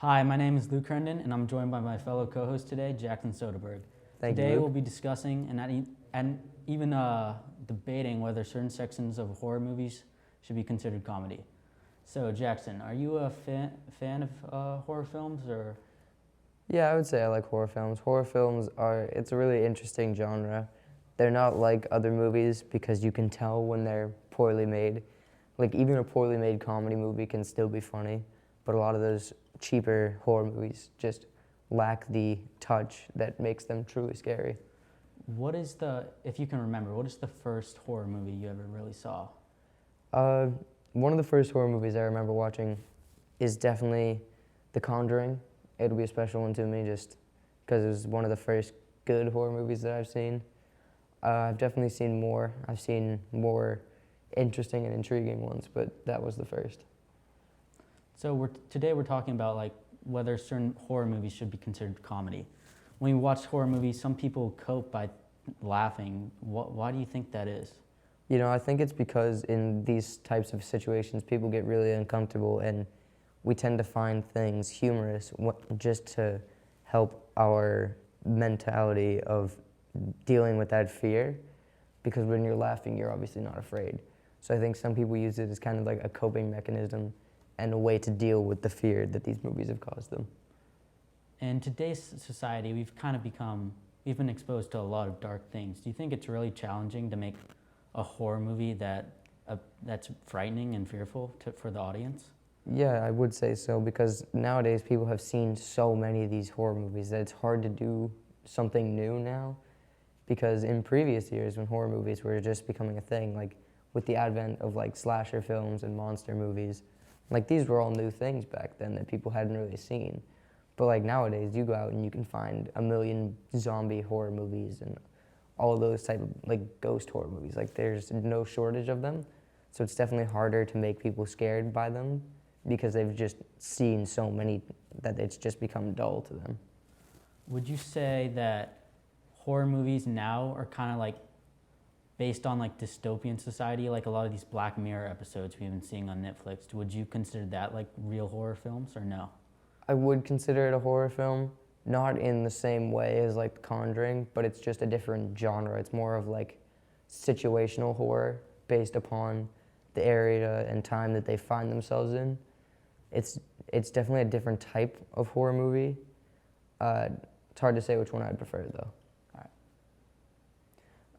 Hi, my name is Luke Herndon, and I'm joined by my fellow co-host today, Jackson Soderberg. Thank you, Today Luke. we'll be discussing and even debating whether certain sections of horror movies should be considered comedy. So, Jackson, are you a fan of horror films, or? Yeah, I would say I like horror films. It's a really interesting genre. They're not like other movies because you can tell when they're poorly made. Like, even a poorly made comedy movie can still be funny, but a lot of those cheaper horror movies just lack the touch that makes them truly scary. If you can remember, what is the first horror movie you ever really saw? Uh, One of the first horror movies I remember watching is definitely The Conjuring. It'll be a special one to me just because it was one of the first good horror movies that I've seen. I've definitely seen more. I've seen more interesting and intriguing ones, but that was the first. So today we're talking about like whether certain horror movies should be considered comedy. When we watch horror movies, some people cope by laughing. Why do you think that is? You know, I think it's because in these types of situations, people get really uncomfortable and we tend to find things humorous just to help our mentality of dealing with that fear, because when you're laughing, you're obviously not afraid. So I think some people use it as kind of like a coping mechanism and a way to deal with the fear that these movies have caused them. In today's society, we've been exposed to a lot of dark things. Do you think it's really challenging to make a horror movie that's frightening and fearful for the audience? Yeah, I would say so, because nowadays people have seen so many of these horror movies that it's hard to do something new now. Because in previous years, when horror movies were just becoming a thing, like with the advent of like slasher films and monster movies, like these were all new things back then that people hadn't really seen. But like nowadays, you go out and you can find a million zombie horror movies and all those type of like ghost horror movies. Like there's no shortage of them. So it's definitely harder to make people scared by them because they've just seen so many that it's just become dull to them. Would you say that horror movies now are kind of like based on like dystopian society, like a lot of these Black Mirror episodes we've been seeing on Netflix? Would you consider that like real horror films or no? I would consider it a horror film, not in the same way as like The Conjuring, but it's just a different genre. It's more of like situational horror based upon the area and time that they find themselves in. It's definitely a different type of horror movie. It's hard to say which one I'd prefer though.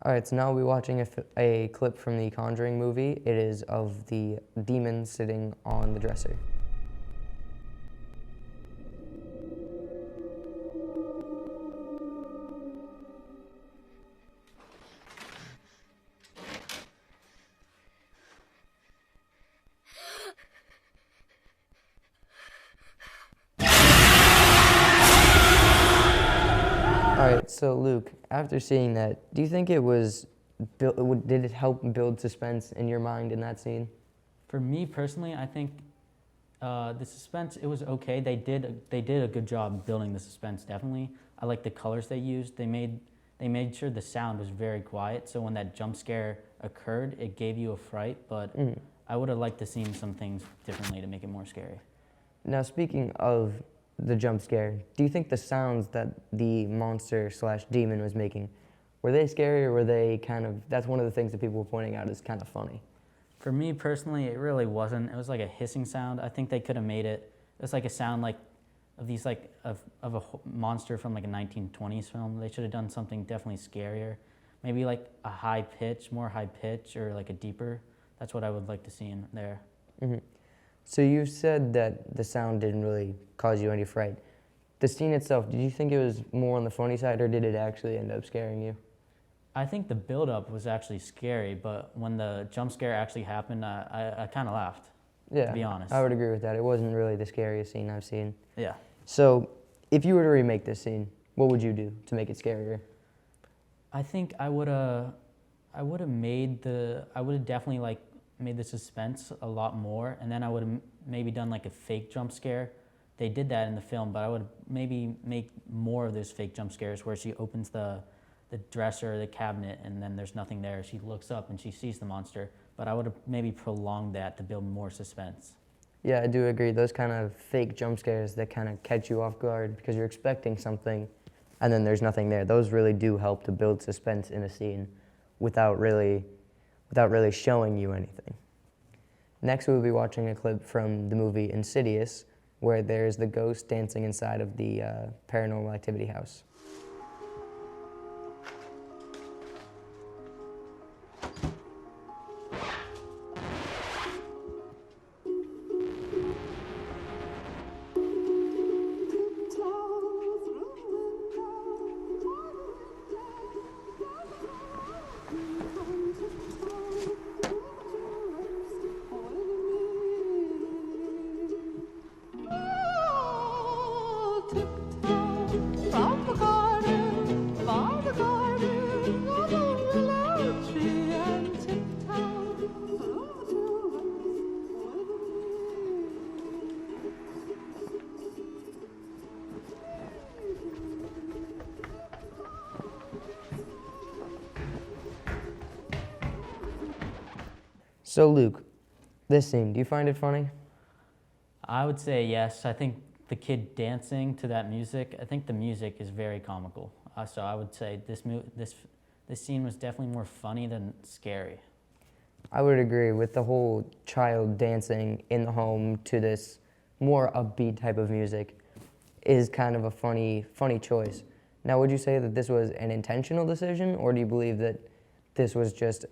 All right, so now we'll be watching a clip from the Conjuring movie. It is of the demon sitting on the dresser. All right, so Luke, after seeing that, do you think did it help build suspense in your mind in that scene? For me personally, I think the suspense, it was okay. They did a good job building the suspense. Definitely, I like the colors they used. They made sure the sound was very quiet, so when that jump scare occurred, it gave you a fright. But I would have liked to seen some things differently to make it more scary. Now, speaking of the jump scare, do you think the sounds that the monster/demon was making, were they scary, or were they that's one of the things that people were pointing out as kind of funny? For me personally, it really wasn't. It was like a hissing sound. I think they could have made it. It's like a sound like of these like of a monster from like a 1920s film. They should have done something definitely scarier. Maybe like a more high pitch, or like a deeper. That's what I would like to see in there. Mm-hmm. So you said that the sound didn't really cause you any fright. The scene itself, did you think it was more on the funny side, or did it actually end up scaring you? I think the build-up was actually scary, but when the jump scare actually happened, I kind of laughed, Yeah, to be honest. I would agree with that. It wasn't really the scariest scene I've seen. Yeah. So if you were to remake this scene, what would you do to make it scarier? I think I would have definitely like made the suspense a lot more, and then I would have maybe done like a fake jump scare. They did that in the film, but I would maybe make more of those fake jump scares where she opens the dresser or the cabinet and then there's nothing there. She looks up and she sees the monster, but I would have maybe prolonged that to build more suspense. Yeah, I do agree. Those kind of fake jump scares that kind of catch you off guard because you're expecting something and then there's nothing there. Those really do help to build suspense in a scene without really showing you anything. Next, we'll be watching a clip from the movie Insidious, where there's the ghost dancing inside of the paranormal activity house. So Luke, this scene, do you find it funny? I would say yes. I think the kid dancing to that music, I think the music is very comical. So I would say this scene was definitely more funny than scary. I would agree with the whole child dancing in the home to this more upbeat type of music is kind of a funny choice. Now, would you say that this was an intentional decision, or do you believe that this was just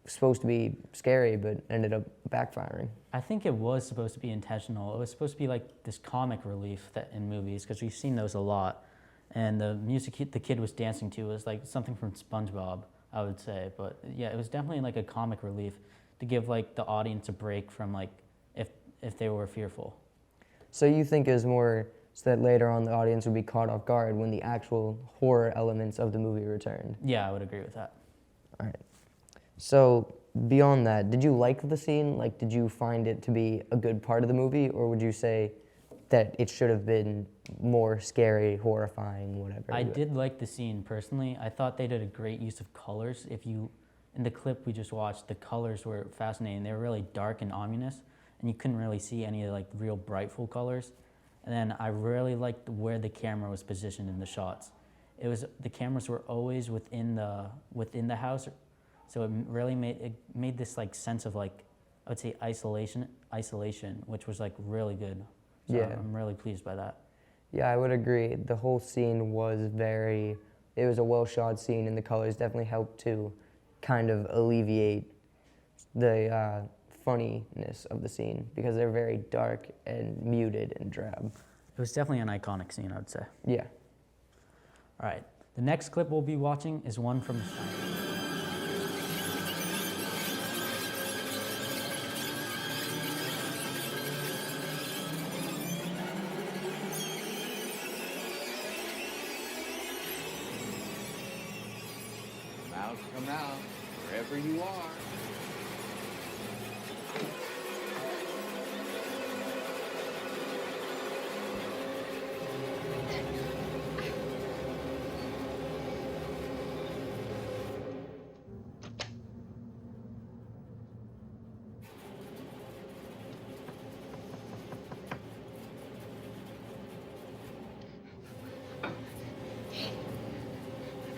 supposed to be scary but ended up backfiring? I think it was supposed to be intentional. It was supposed to be like this comic relief that in movies, because we've seen those a lot. And the music the kid was dancing to was like something from SpongeBob, I would say. But yeah, it was definitely like a comic relief to give like the audience a break from like if they were fearful. So you think it was more so that later on the audience would be caught off guard when the actual horror elements of the movie returned? Yeah, I would agree with that. All right. So beyond that, did you like the scene? Like, did you find it to be a good part of the movie, or would you say that it should have been more scary, horrifying, whatever? I did like the scene personally. I thought they did a great use of colors. In the clip we just watched, the colors were fascinating. They were really dark and ominous, and you couldn't really see any like real brightful colors. And then I really liked where the camera was positioned in the shots. The cameras were always within the house. So it really made this like sense of like, I would say isolation, which was like really good. So Yeah. I'm really pleased by that. Yeah, I would agree. The whole scene it was a well shot scene, and the colors definitely helped to kind of alleviate the funniness of the scene because they're very dark and muted and drab. It was definitely an iconic scene, I would say. Yeah. All right, the next clip we'll be watching is one from The Shining. Come out, wherever you are.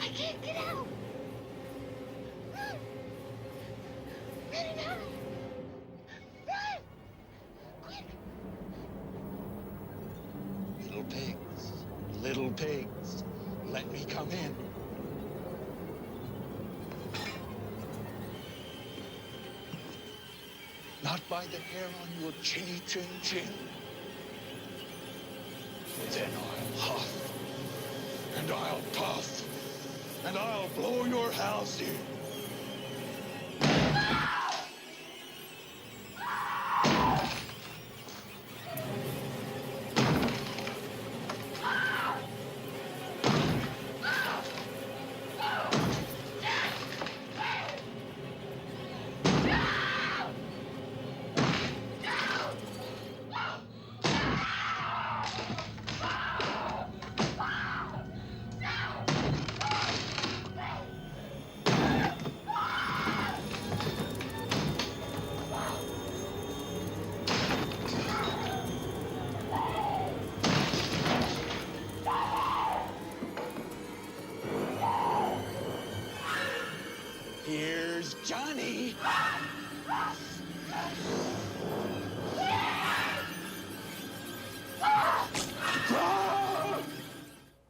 I can't get out! Run! Quick! Little pigs, let me come in. Not by the hair on your chinny chin chin. Then I'll huff, and I'll puff, and I'll blow your house in.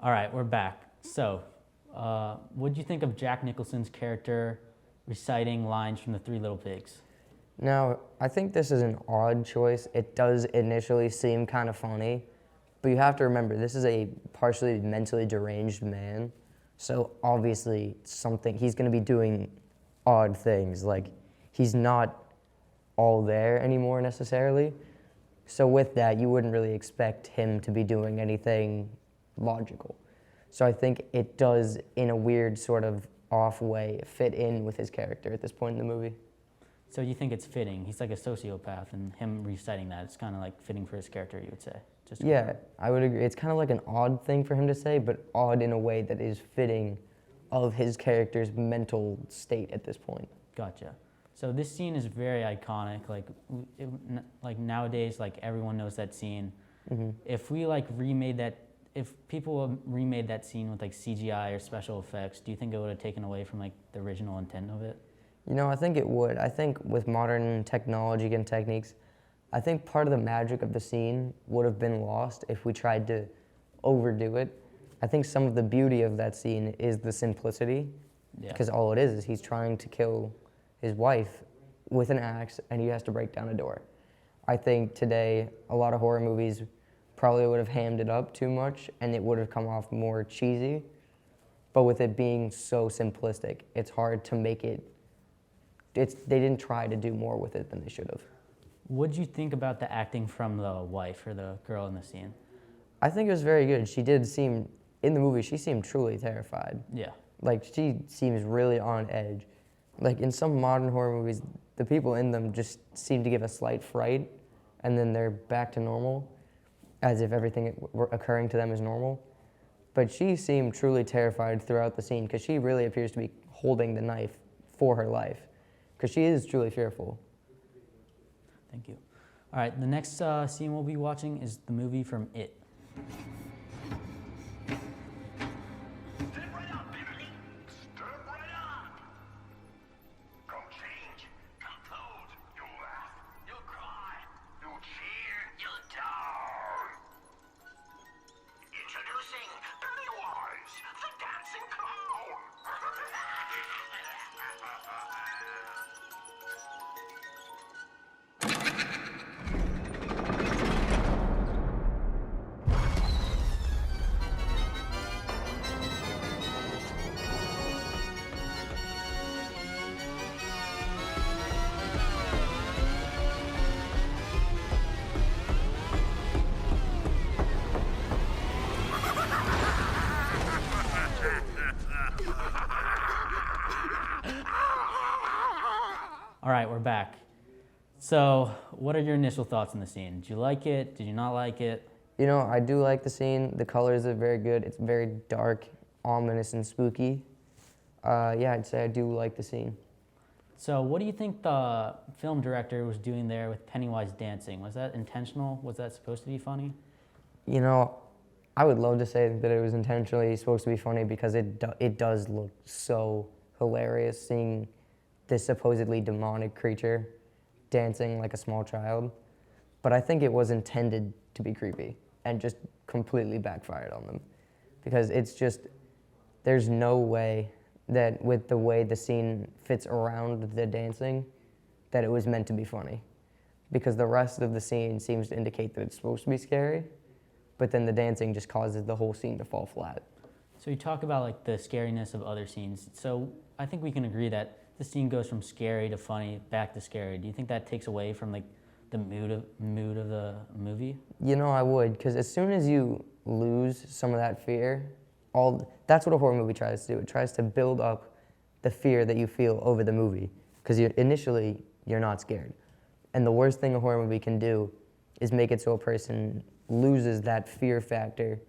All right, we're back. So, what did you think of Jack Nicholson's character reciting lines from The Three Little Pigs? Now, I think this is an odd choice. It does initially seem kind of funny, but you have to remember this is a partially mentally deranged man. So obviously he's going to be doing odd things. Like, he's not all there anymore necessarily. So with that, you wouldn't really expect him to be doing anything logical. So I think it does, in a weird sort of off way, fit in with his character at this point in the movie. So you think it's fitting? He's like a sociopath, and him reciting that, it's kind of like fitting for his character, you would say? Just to Yeah, confirm. I would agree. It's kind of like an odd thing for him to say, but odd in a way that is fitting of his character's mental state at this point. Gotcha. So this scene is very iconic. Like nowadays, like everyone knows that scene. Mm-hmm. If we if people remade that scene with like CGI or special effects, do you think it would have taken away from like the original intent of it? You know, I think it would. I think with modern technology and techniques, I think part of the magic of the scene would have been lost if we tried to overdo it. I think some of the beauty of that scene is the simplicity, Yeah. because all it is he's trying to kill his wife with an axe and he has to break down a door. I think today a lot of horror movies probably would have hammed it up too much and it would have come off more cheesy. But with it being so simplistic, it's hard to make it. They didn't try to do more with it than they should have. What did you think about the acting from the wife or the girl in the scene? I think it was very good. She did seem, in the movie, she seemed truly terrified. Yeah. Like, she seems really on edge. Like, in some modern horror movies, the people in them just seem to give a slight fright, and then they're back to normal, as if everything occurring to them is normal. But she seemed truly terrified throughout the scene, because she really appears to be holding the knife for her life, because she is truly fearful. Thank you. All right, the next scene we'll be watching is the movie from It. Step right up, Beverly. Step right up. Come change. Come clothe. You'll laugh. You'll cry. You'll cheer. You'll down. Introducing Pennywise, the dancing clown. All right, we're back. So, what are your initial thoughts on the scene? Did you like it? Did you not like it? You know, I do like the scene. The colors are very good. It's very dark, ominous, and spooky. Yeah, I'd say I do like the scene. So, what do you think the film director was doing there with Pennywise dancing? Was that intentional? Was that supposed to be funny? You know, I would love to say that it was intentionally supposed to be funny because it does look so hilarious seeing this supposedly demonic creature dancing like a small child. But I think it was intended to be creepy and just completely backfired on them. Because it's just, there's no way that with the way the scene fits around the dancing, that it was meant to be funny. Because the rest of the scene seems to indicate that it's supposed to be scary, but then the dancing just causes the whole scene to fall flat. So, you talk about like the scariness of other scenes. So, I think we can agree that the scene goes from scary to funny back to scary. Do you think that takes away from like the mood of the movie? You know, I would, because as soon as you lose some of that fear, that's what a horror movie tries to do. It tries to build up the fear that you feel over the movie, because initially you're not scared. And the worst thing a horror movie can do is make it so a person loses that fear factor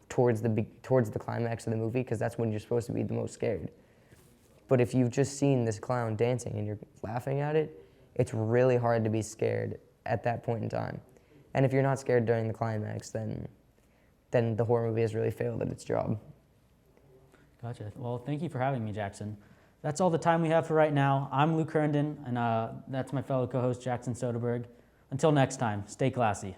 towards the climax of the movie, because that's when you're supposed to be the most scared. But if you've just seen this clown dancing and you're laughing at it, it's really hard to be scared at that point in time. And if you're not scared during the climax, then the horror movie has really failed at its job. Gotcha. Well, thank you for having me, Jackson. That's all the time we have for right now. I'm Luke Herndon, and that's my fellow co-host, Jackson Soderberg. Until next time, stay classy.